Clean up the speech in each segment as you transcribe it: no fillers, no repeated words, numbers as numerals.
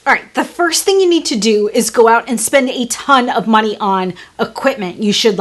All right, the first thing you need to do is go out and spend a ton of money on equipment. You should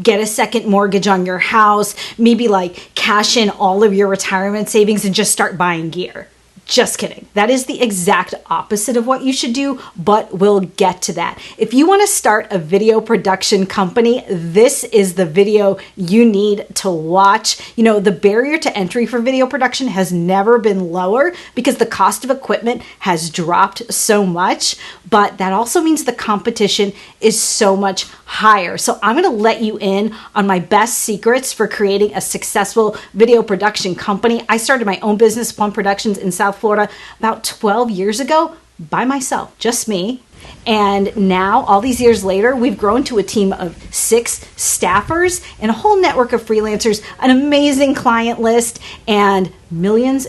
get a second mortgage on your house, maybe cash in all of your retirement savings and just start buying gear. Just kidding. That is the exact opposite of what you should do, but we'll get to that. If you want to start a video production company, this is the video you need to watch. The barrier to entry for video production has never been lower because the cost of equipment has dropped so much, but that also means the competition is so much higher. So I'm going to let you in on my best secrets for creating a successful video production company. I started my own business, Plum Productions, in South Florida about 12 years ago by myself, just me. And now, all these years later, we've grown to a team of 6 staffers and a whole network of freelancers, an amazing client list, and millions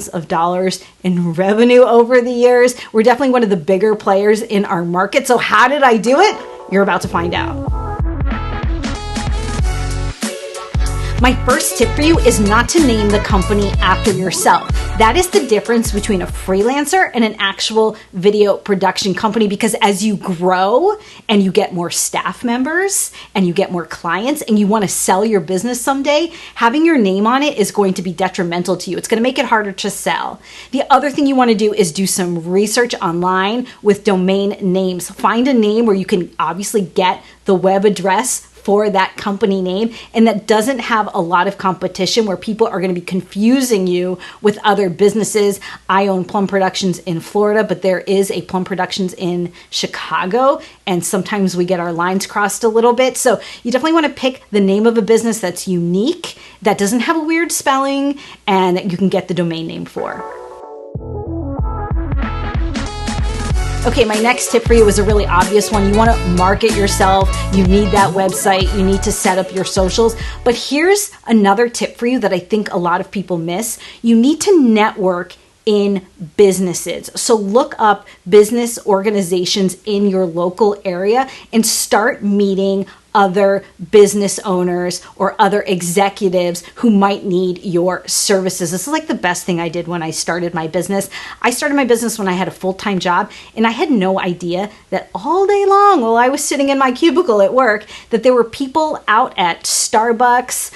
of dollars in revenue over the years. We're definitely one of the bigger players in our market. So how did I do it? You're about to find out. My first tip for you is not to name the company after yourself. That is the difference between a freelancer and an actual video production company, because as you grow and you get more staff members and you get more clients and you want to sell your business someday, having your name on it is going to be detrimental to you. It's going to make it harder to sell. The other thing you want to do is do some research online with domain names. Find a name where you can obviously get the web address for that company name and that doesn't have a lot of competition where people are going to be confusing you with other businesses. I own Plum Productions in Florida, but there is a Plum Productions in Chicago, and sometimes we get our lines crossed a little bit. So you definitely want to pick the name of a business that's unique, that doesn't have a weird spelling, and that you can get the domain name for. Okay, my next tip for you is a really obvious one. You want to market yourself. You need that website. You need to set up your socials. But here's another tip for you that I think a lot of people miss. You need to network in businesses. So look up business organizations in your local area and start meeting other business owners or other executives who might need your services. This is the best thing I did when I started my business. I started my business when I had a full-time job, and I had no idea that all day long while I was sitting in my cubicle at work, that there were people out at Starbucks,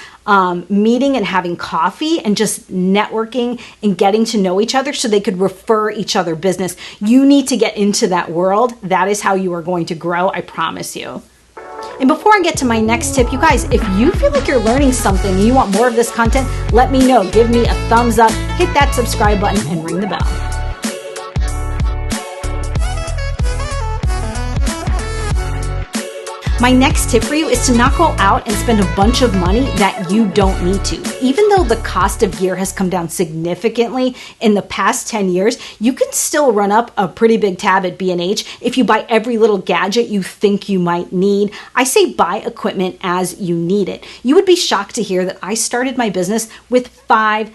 meeting and having coffee and just networking and getting to know each other so they could refer each other business. You need to get into that world. That is how you are going to grow, I promise you. And before I get to my next tip, you guys, if you feel like you're learning something and you want more of this content, let me know. Give me a thumbs up, hit that subscribe button, and ring the bell. My next tip for you is to not go out and spend a bunch of money that you don't need to. Even though the cost of gear has come down significantly in the past 10 years, you can still run up a pretty big tab at B&H if you buy every little gadget you think you might need. I say buy equipment as you need it. You would be shocked to hear that I started my business with $5,000.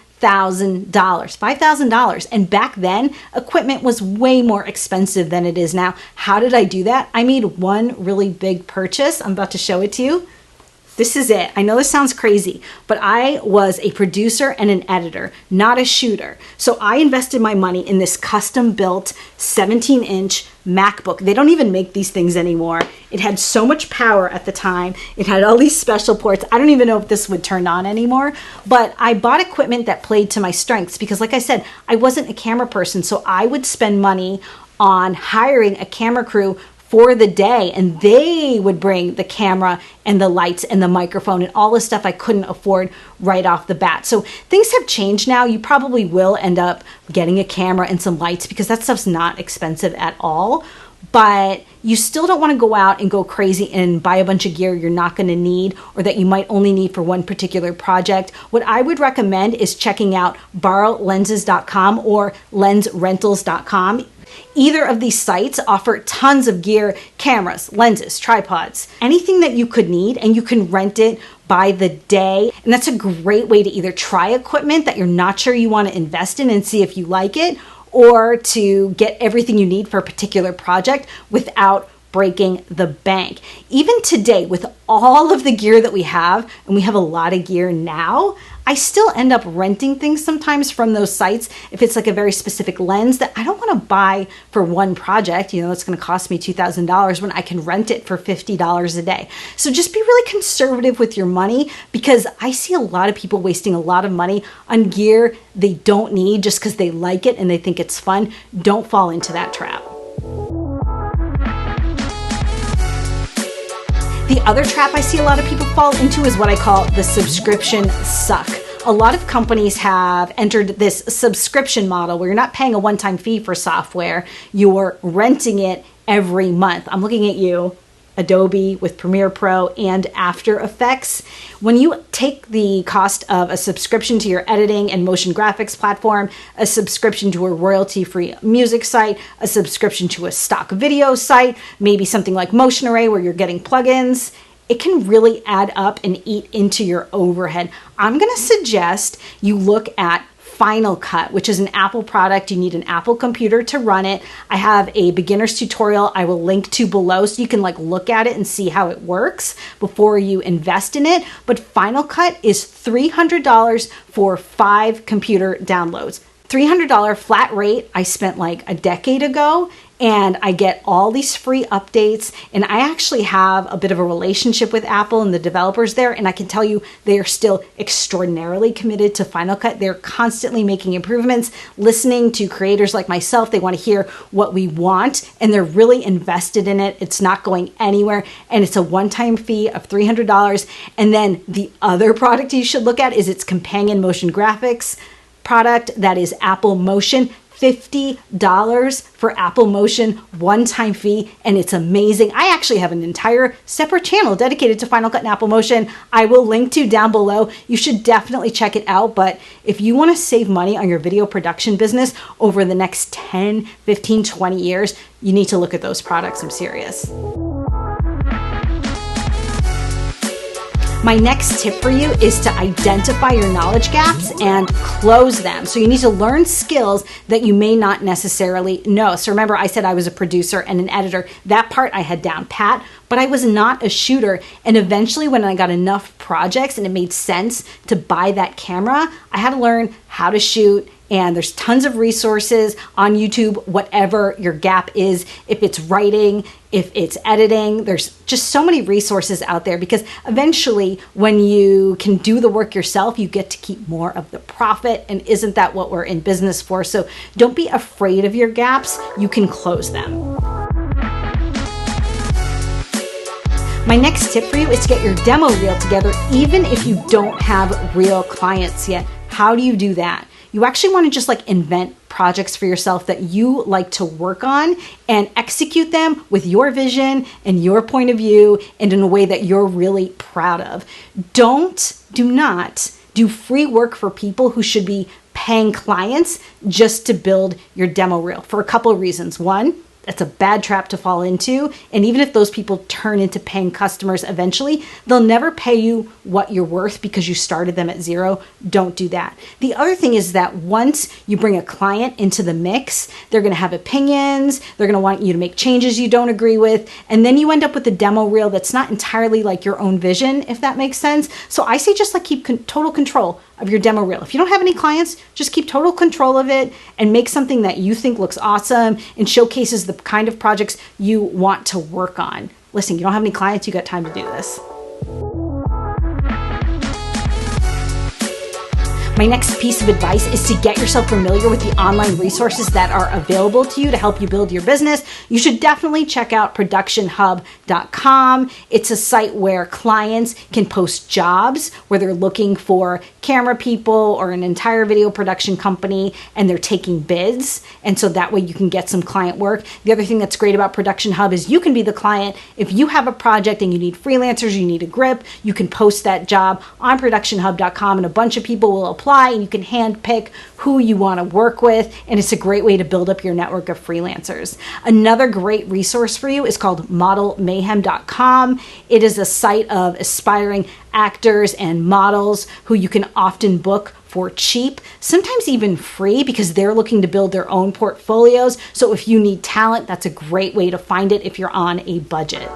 And back then, equipment was way more expensive than it is now. How did I do that? I made one really big purchase. I'm about to show it to you. This is it. I know this sounds crazy, but I was a producer and an editor, not a shooter. So I invested my money in this custom-built 17-inch MacBook. They don't even make these things anymore. It had so much power at the time. It had all these special ports. I don't even know if this would turn on anymore, but I bought equipment that played to my strengths because, like I said, I wasn't a camera person, so I would spend money on hiring a camera crew for the day, and they would bring the camera and the lights and the microphone and all the stuff I couldn't afford right off the bat. So things have changed now. You probably will end up getting a camera and some lights because that stuff's not expensive at all. But you still don't want to go out and go crazy and buy a bunch of gear you're not going to need or that you might only need for one particular project. What I would recommend is checking out borrowlenses.com or lensrentals.com. Either of these sites offer tons of gear, cameras, lenses, tripods, anything that you could need, and you can rent it by the day. And that's a great way to either try equipment that you're not sure you want to invest in and see if you like it, or to get everything you need for a particular project without breaking the bank. Even today, with all of the gear that we have, and we have a lot of gear now, I still end up renting things sometimes from those sites if it's like a very specific lens that I don't want to buy for one project. It's going to cost me $2,000 when I can rent it for $50 a day. So just be really conservative with your money, because I see a lot of people wasting a lot of money on gear they don't need just because they like it and they think it's fun. Don't fall into that trap. The other trap I see a lot of people fall into is what I call the subscription suck. A lot of companies have entered this subscription model where you're not paying a one-time fee for software, you're renting it every month. I'm looking at you, Adobe with Premiere Pro and After Effects. When you take the cost of a subscription to your editing and motion graphics platform, a subscription to a royalty-free music site, a subscription to a stock video site, maybe something like Motion Array where you're getting plugins, it can really add up and eat into your overhead. I'm going to suggest you look at Final Cut, which is an Apple product. You need an Apple computer to run it. I have a beginner's tutorial I will link to below so you can look at it and see how it works before you invest in it. But Final Cut is $300 for 5 computer downloads. $300 flat rate I spent a decade ago, and I get all these free updates, and I actually have a bit of a relationship with Apple and the developers there, and I can tell you they are still extraordinarily committed to Final Cut. They're constantly making improvements, listening to creators like myself. They want to hear what we want, and they're really invested in it. It's not going anywhere, and it's a one-time fee of $300. And then the other product you should look at is its companion motion graphics product, that is Apple Motion. $50 for Apple Motion, one-time fee, and it's amazing. I actually have an entire separate channel dedicated to Final Cut and Apple Motion I will link to down below. You should definitely check it out, but if you want to save money on your video production business over the next 10, 15, 20 years, you need to look at those products. I'm serious. My next tip for you is to identify your knowledge gaps and close them. So you need to learn skills that you may not necessarily know. So remember, I said I was a producer and an editor. That part I had down pat, but I was not a shooter. And eventually when I got enough projects and it made sense to buy that camera, I had to learn how to shoot. And there's tons of resources on YouTube, whatever your gap is. If it's writing, if it's editing, there's just so many resources out there, because eventually when you can do the work yourself, you get to keep more of the profit. And isn't that what we're in business for? So don't be afraid of your gaps. You can close them. My next tip for you is to get your demo reel together, even if you don't have real clients yet. How do you do that? You actually want to just invent projects for yourself that you like to work on and execute them with your vision and your point of view and in a way that you're really proud of. Do not do free work for people who should be paying clients just to build your demo reel for a couple of reasons. One, that's a bad trap to fall into. And even if those people turn into paying customers eventually, they'll never pay you what you're worth because you started them at zero. Don't do that. The other thing is that once you bring a client into the mix, they're going to have opinions. They're going to want you to make changes you don't agree with. And then you end up with a demo reel that's not entirely like your own vision, if that makes sense. So I say just keep total control of your demo reel. If you don't have any clients, just keep total control of it and make something that you think looks awesome and showcases the kind of projects you want to work on. Listen, you don't have any clients, you got time to do this. My next piece of advice is to get yourself familiar with the online resources that are available to you to help you build your business. You should definitely check out productionhub.com. It's a site where clients can post jobs where they're looking for camera people or an entire video production company, and they're taking bids. And so that way you can get some client work. The other thing that's great about Production Hub is you can be the client. If you have a project and you need freelancers, you need a grip, you can post that job on productionhub.com and a bunch of people will apply, and you can hand pick who you want to work with, and it's a great way to build up your network of freelancers. Another great resource for you is called modelmayhem.com. It is a site of aspiring actors and models who you can often book for cheap, sometimes even free, because they're looking to build their own portfolios. So if you need talent, that's a great way to find it if you're on a budget.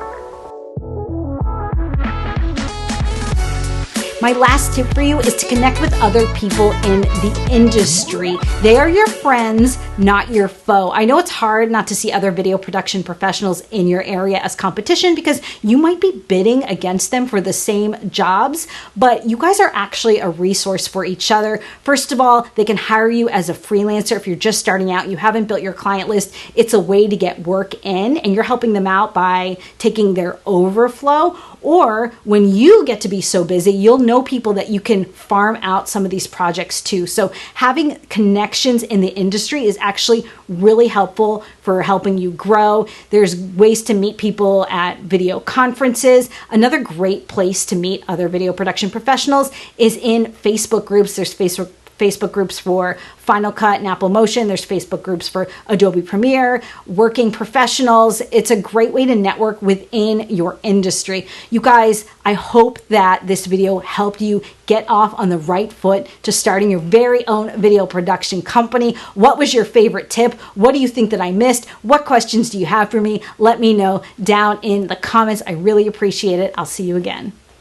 My last tip for you is to connect with other people in the industry. They are your friends, not your foe. I know it's hard not to see other video production professionals in your area as competition because you might be bidding against them for the same jobs, but you guys are actually a resource for each other. First of all, they can hire you as a freelancer if you're just starting out, you haven't built your client list. It's a way to get work in, and you're helping them out by taking their overflow. Or when you get to be so busy, you'll know people that you can farm out some of these projects to. So having connections in the industry is actually really helpful for helping you grow. There's ways to meet people at video conferences. Another great place to meet other video production professionals is in Facebook groups. There's Facebook groups for Final Cut and Apple Motion. There's Facebook groups for Adobe Premiere, working professionals. It's a great way to network within your industry. You guys, I hope that this video helped you get off on the right foot to starting your very own video production company. What was your favorite tip? What do you think that I missed? What questions do you have for me? Let me know down in the comments. I really appreciate it. I'll see you again.